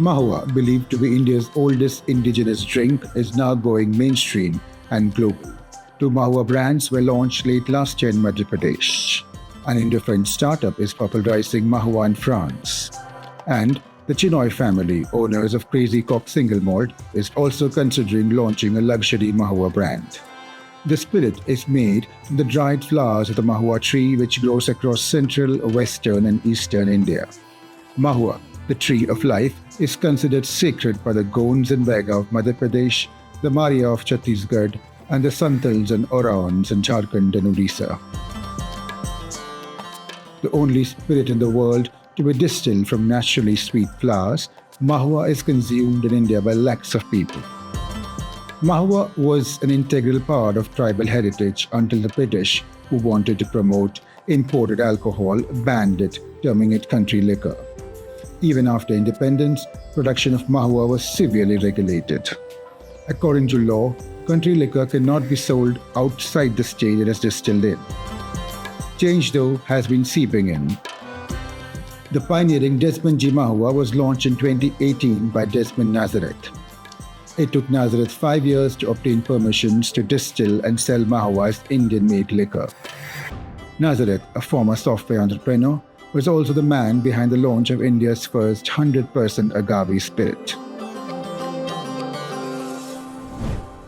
Mahua, believed to be India's oldest indigenous drink, is now going mainstream and global. Two Mahua brands were launched late last year in Madhya Pradesh. An Indo-French startup is popularising Mahua in France. And the Chinoy family, owners of Crazy Cock Single Malt, is also considering launching a luxury Mahua brand. The spirit is made from the dried flowers of the Mahua tree, which grows across central, western and eastern India. Mahua, the tree of life, is considered sacred by the Gonds and Bega of Madhya Pradesh, the Maria of Chhattisgarh, and the Santals and Oraons in Jharkhand and Odisha. The only spirit in the world to be distilled from naturally sweet flowers, Mahua is consumed in India by lakhs of people. Mahua was an integral part of tribal heritage until the British, who wanted to promote imported alcohol, banned it, terming it country liquor. Even after independence, production of Mahua was severely regulated. According to law, country liquor cannot be sold outside the state it is distilled in. Change, though, has been seeping in. The pioneering Desmond G. Mahua was launched in 2018 by Desmond Nazareth. It took Nazareth 5 years to obtain permissions to distill and sell Mahua as Indian-made liquor. Nazareth, a former software entrepreneur, was also the man behind the launch of India's first 100% agave spirit.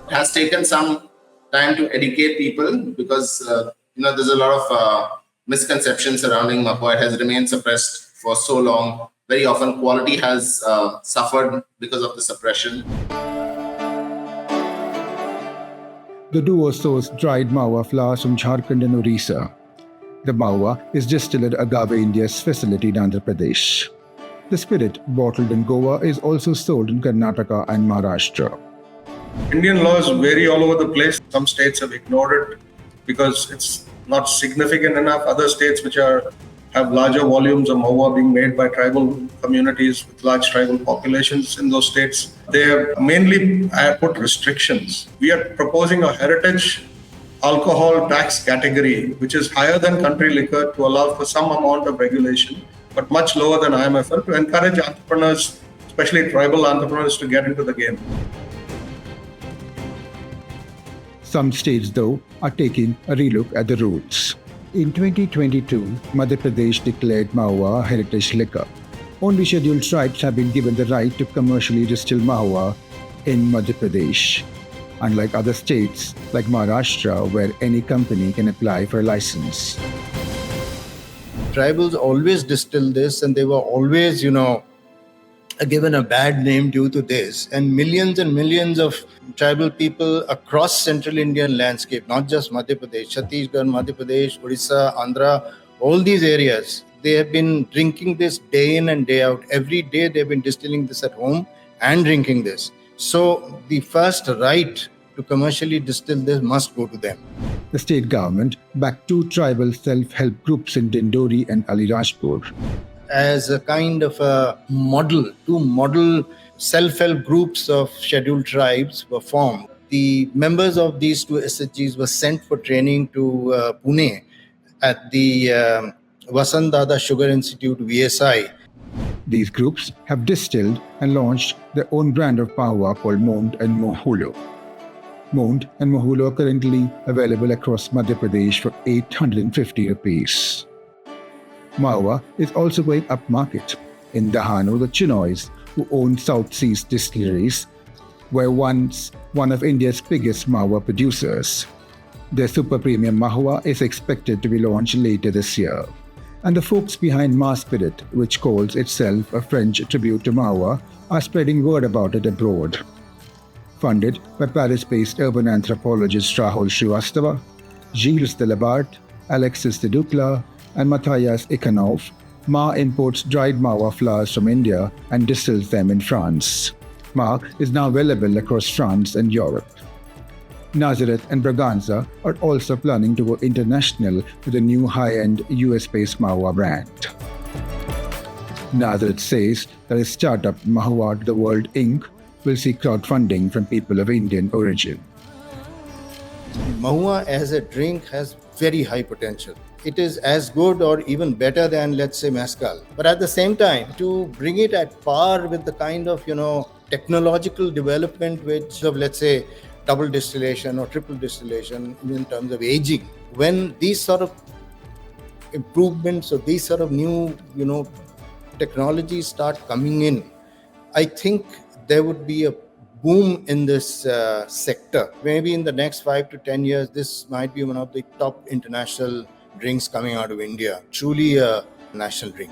It has taken some time to educate people because there's a lot of misconceptions surrounding Mahua. It has remained suppressed for so long. Very often quality has suffered because of the suppression. The duo sourced dried Mahua flowers from Jharkhand and Odisha. The Mahua is distilled at Agave India's facility in Andhra Pradesh. The spirit, bottled in Goa, is also sold in Karnataka and Maharashtra. Indian laws vary all over the place. Some states have ignored it because it's not significant enough. Other states which have larger volumes of Mahua being made by tribal communities with large tribal populations in those states, they have mainly put restrictions. We are proposing a heritage alcohol tax category, which is higher than country liquor, to allow for some amount of regulation, but much lower than IMFL, to encourage entrepreneurs, especially tribal entrepreneurs, to get into the game. Some states, though, are taking a relook at the rules. In 2022, Madhya Pradesh declared Mahua a heritage liquor. Only scheduled tribes have been given the right to commercially distill Mahua in Madhya Pradesh, unlike other states like Maharashtra, where any company can apply for a license. Tribals always distill this, and they were always, given a bad name due to this. And millions of tribal people across central Indian landscape, not just Madhya Pradesh, Chhattisgarh, Madhya Pradesh, Odisha, Andhra, all these areas, they have been drinking this day in and day out. Every day they've been distilling this at home and drinking this. So the first right to commercially distill this must go to them. The state government backed two tribal self-help groups in Dindori and Alirajpur. As a kind of a model, two model self-help groups of scheduled tribes were formed. The members of these two SHGs were sent for training to Pune at the Vasant Dada Sugar Institute, VSI. These groups have distilled and launched their own brand of Mahua called Malt and Mohulo. Malt and Mohulo are currently available across Madhya Pradesh for 850 rupees. Mahua is also going upmarket. In Dahanu, the Chinoys, who own South Seas Distilleries, were once one of India's biggest Mahua producers. Their super premium Mahua is expected to be launched later this year. And the folks behind Ma Spirit, which calls itself a French tribute to Mahua, are spreading word about it abroad. Funded by Paris-based urban anthropologist Rahul Srivastava, Gilles Delabart, Alexis de Ducla, and Matthias Ikanov, Ma imports dried Mahua flowers from India and distills them in France. Ma is now available across France and Europe. Nazareth and Braganza are also planning to go international with a new high-end US-based Mahua brand. Nazareth says that its startup Mahua to the World Inc. will see crowdfunding from people of Indian origin. Mahua as a drink has very high potential. it is as good or even better than, let's say, mezcal. But at the same time, to bring it at par with the kind of, technological development which of, let's say, double distillation or triple distillation in terms of aging, when these sort of improvements or these sort of new, technologies start coming in, I think there would be a boom in this sector. Maybe in the next 5 to 10 years, this might be one of the top international drinks coming out of India. Truly a national drink.